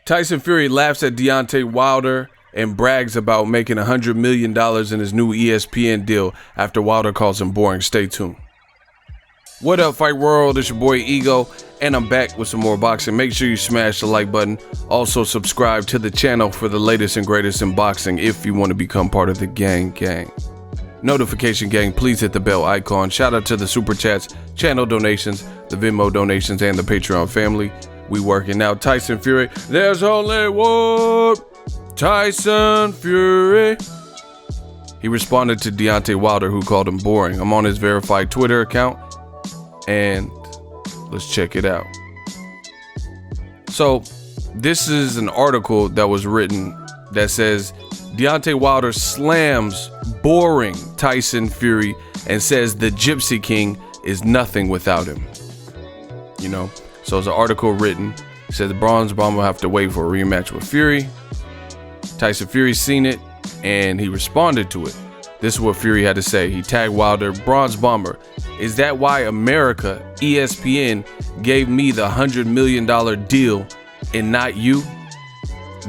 Tyson Fury laughs at Deontay Wilder and brags about making $100 million in his new ESPN deal after Wilder calls him boring. Stay tuned. What up, Fight World? It's your boy Ego, and I'm back with some more boxing. Make sure you smash the like button. Also, subscribe to the channel for the latest and greatest in boxing if you want to become part of the gang. Notification gang, please hit the bell icon. Shout out to the super chats, channel donations, the Venmo donations, and the Patreon family. We working out. Tyson Fury. There's only one Tyson Fury. He responded to Deontay Wilder, who called him boring. I'm on his verified Twitter account, and let's check it out. So this is an article that was written that says Deontay Wilder slams boring Tyson Fury and says the Gypsy King is nothing without him. You know, so it's an article written. It said the Bronze Bomber will have to wait for a rematch with Fury. Tyson Fury's seen it, and he responded to it. This is what Fury had to say. He tagged Wilder, Bronze Bomber. Is that why America, ESPN, gave me the $100 million deal and not you?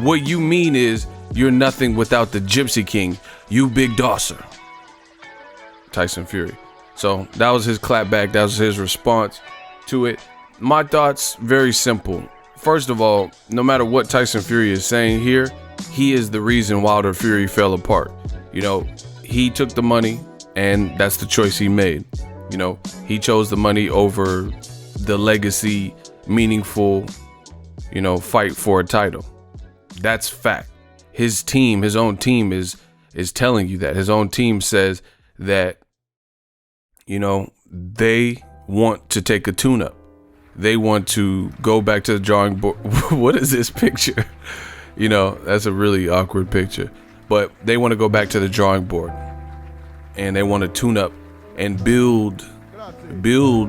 What you mean is you're nothing without the Gypsy King, you big dosser. Tyson Fury. So that was his clapback. That was his response to it. My thoughts, very simple. First of all, no matter what Tyson Fury is saying here, he is the reason Wilder Fury fell apart. You know, he took the money, and that's the choice he made. You know, he chose the money over the legacy, meaningful, you know, fight for a title. That's fact. His team, his own team is telling you that. His own team says that, you know, they want to take a tune-up. They want to go back to the drawing board. What is this picture? You know, that's a really awkward picture. But they want to go back to the drawing board. And they want to tune up and build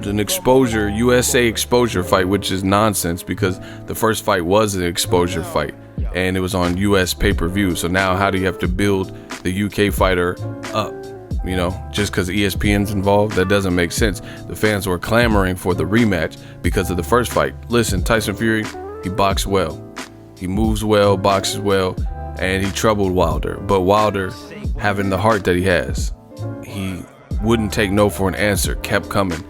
an exposure, USA exposure fight, which is nonsense because the first fight was an exposure fight. And it was on US pay-per-view. So now how do you have to build the UK fighter up? You know, just because ESPN's involved, that doesn't make sense. The fans were clamoring for the rematch because of the first fight. Listen, Tyson Fury, he boxed well. He moves well, boxes well, and he troubled Wilder. But Wilder, having the heart that he has, he wouldn't take no for an answer. Kept coming,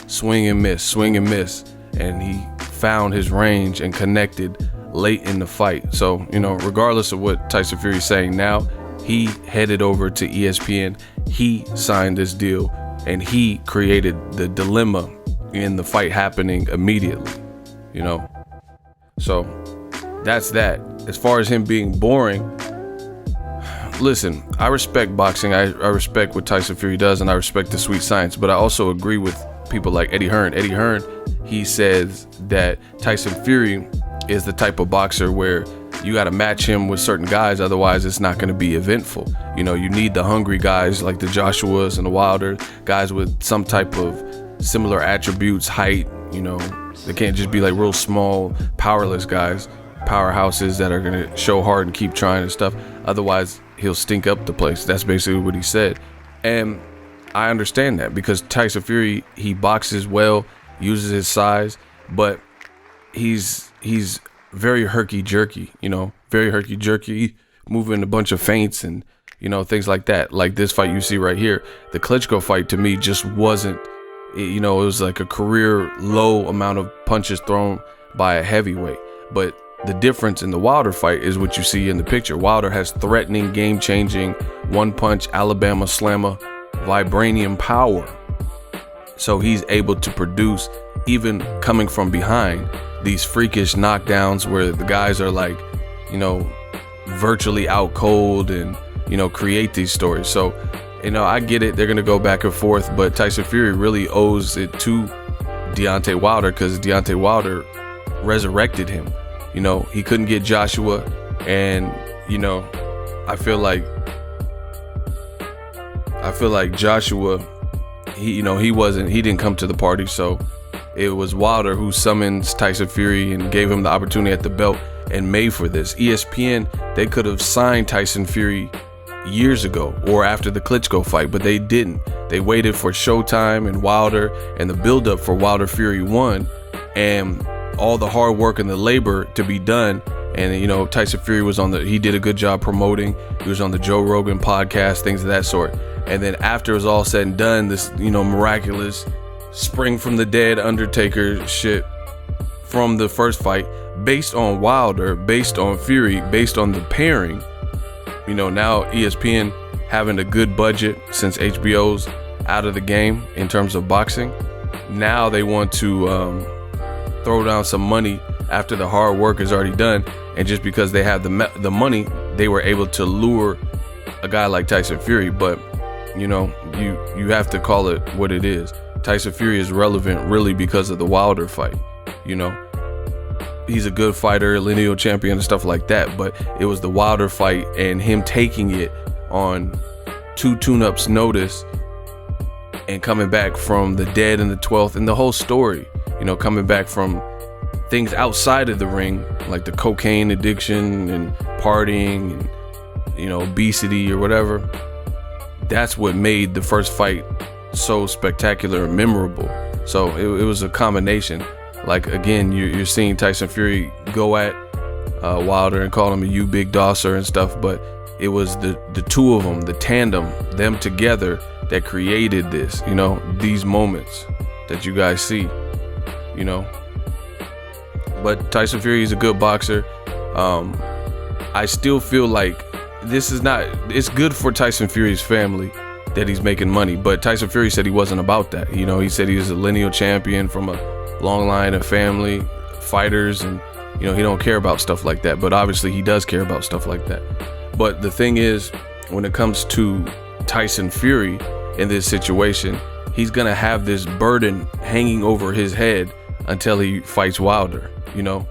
swing and miss. And he found his range and connected late in the fight. So, you know, regardless of what Tyson Fury's saying now, he headed over to ESPN. He signed this deal, and he created the dilemma in the fight happening immediately, you know? So that's that. As far as him being boring, listen, I respect boxing. I respect what Tyson Fury does, and I respect the sweet science, but I also agree with people like Eddie Hearn. Eddie Hearn, he says that Tyson Fury is the type of boxer where you got to match him with certain guys, otherwise it's not going to be eventful. You know, you need the hungry guys like the Joshuas and the Wilder, guys with some type of similar attributes, height, you know. They can't just be like real small, powerless guys, powerhouses that are going to show hard and keep trying and stuff. Otherwise, he'll stink up the place. That's basically what he said. And I understand that because Tyson Fury, he boxes well, uses his size, but he's very herky-jerky, you know, moving a bunch of feints and, you know, things like that. Like this fight you see right here, the Klitschko fight to me just wasn't, you know, it was like a career low amount of punches thrown by a heavyweight. But the difference in the Wilder fight is what you see in the picture. Wilder has threatening, game-changing, one-punch, Alabama slammer, vibranium power. So he's able to produce, even coming from behind, these freakish knockdowns where the guys are like, you know, virtually out cold and, you know, create these stories. So, you know, I get it. They're going to go back and forth, but Tyson Fury really owes it to Deontay Wilder because Deontay Wilder resurrected him. You know, he couldn't get Joshua, and, you know, I feel like Joshua, he didn't come to the party. So it was Wilder who summons Tyson Fury and gave him the opportunity at the belt and made for this. ESPN, they could have signed Tyson Fury years ago or after the Klitschko fight, but they didn't. They waited for Showtime and Wilder and the buildup for Wilder Fury 1 and all the hard work and the labor to be done. And, you know, Tyson Fury was he did a good job promoting. He was on the Joe Rogan podcast, things of that sort. And then after it was all said and done, this, you know, miraculous spring from the dead Undertaker shit from the first fight, based on Wilder, based on Fury, based on the pairing. You know, now ESPN having a good budget since HBO's out of the game in terms of boxing. Now they want to throw down some money after the hard work is already done. And just because they have the money, they were able to lure a guy like Tyson Fury. But, you know, you have to call it what it is. Tyson Fury is relevant really because of the Wilder fight. You know, he's a good fighter, lineal champion and stuff like that, but it was the Wilder fight and him taking it on 2 tune-ups notice and coming back from the dead in the 12th and the whole story, you know, coming back from things outside of the ring, like the cocaine addiction and partying and, you know, obesity or whatever. That's what made the first fight so spectacular and memorable. So it was a combination. Like, again, you're seeing Tyson Fury go at Wilder and call him a "you big dosser" and stuff, but it was the two of them, the tandem, them together that created this, you know, these moments that you guys see, you know. But Tyson Fury is a good boxer. I still feel like it's good for Tyson Fury's family that he's making money, but Tyson Fury said he wasn't about that. You know, he said he was a lineal champion from a long line of family fighters, and, you know, he don't care about stuff like that, but obviously he does care about stuff like that. But the thing is, when it comes to Tyson Fury in this situation, he's gonna have this burden hanging over his head until he fights Wilder, you know.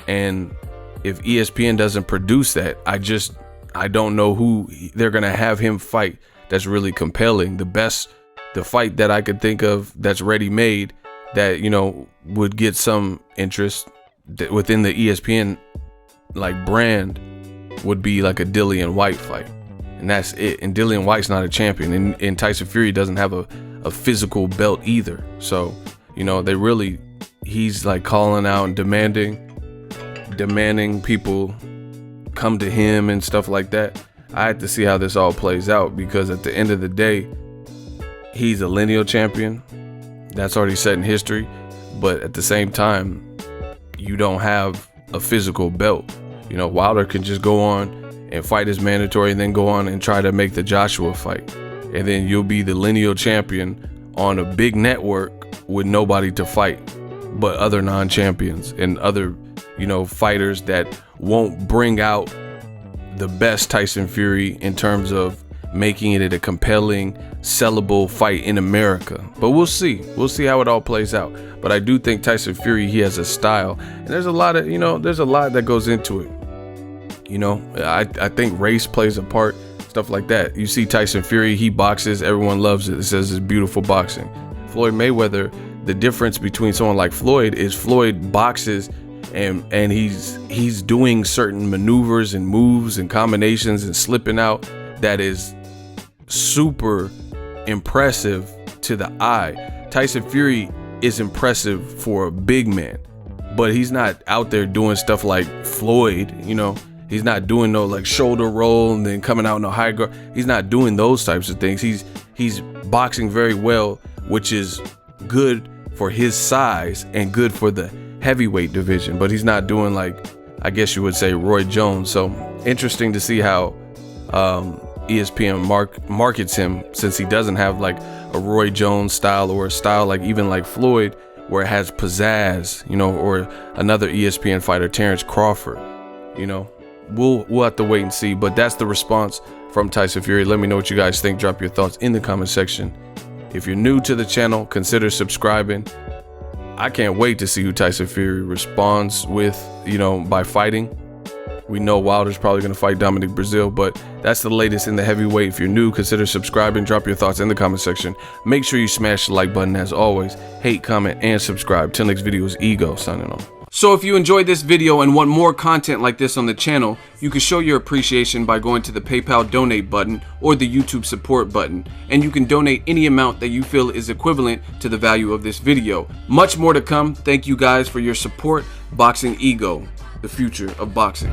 And if ESPN doesn't produce that, I don't know who they're gonna have him fight that's really compelling. The fight that I could think of that's ready made, that, you know, would get some interest within the ESPN like brand, would be like a Dillian White fight, and that's it. And Dillian White's not a champion, and Tyson Fury doesn't have a physical belt either. So, you know, he's like calling out and demanding people come to him and stuff like that. I had to see how this all plays out, because at the end of the day, he's a lineal champion. That's already set in history. But at the same time, you don't have a physical belt. You know, Wilder can just go on and fight as mandatory and then go on and try to make the Joshua fight. And then you'll be the lineal champion on a big network with nobody to fight but other non-champions and other, you know, fighters that won't bring out the best Tyson Fury in terms of making it a compelling, sellable fight in America. But we'll see how it all plays out. But I do think Tyson Fury, he has a style, and there's a lot that goes into it. You know, I think race plays a part, stuff like that. You see Tyson Fury, he boxes, everyone loves it. It says it's beautiful boxing. Floyd Mayweather, the difference between someone like Floyd is Floyd boxes and he's doing certain maneuvers and moves and combinations and slipping out that is super impressive to the eye. Tyson Fury is impressive for a big man, but he's not out there doing stuff like Floyd, you know. He's not doing no like shoulder roll and then coming out no high guard. He's not doing those types of things. He's boxing very well, which is good for his size and good for the heavyweight division, but he's not doing, like, I guess you would say, Roy Jones. So interesting to see how ESPN markets him, since he doesn't have like a Roy Jones style or a style like even like Floyd, where it has pizzazz, you know, or another ESPN fighter, Terrence Crawford. You know, we'll have to wait and see, but that's the response from Tyson Fury. Let me know what you guys think. Drop your thoughts in the comment section. If you're new to the channel, consider subscribing. I can't wait to see who Tyson Fury responds with, you know, by fighting. We know Wilder's probably going to fight Dominic Breazeale, but that's the latest in the heavyweight. If you're new, consider subscribing. Drop your thoughts in the comment section. Make sure you smash the like button as always. Hate, comment, and subscribe. Till next video is Ego signing off. So if you enjoyed this video and want more content like this on the channel, you can show your appreciation by going to the PayPal donate button or the YouTube support button, and you can donate any amount that you feel is equivalent to the value of this video. Much more to come. Thank you guys for your support. Boxing Ego, the future of boxing.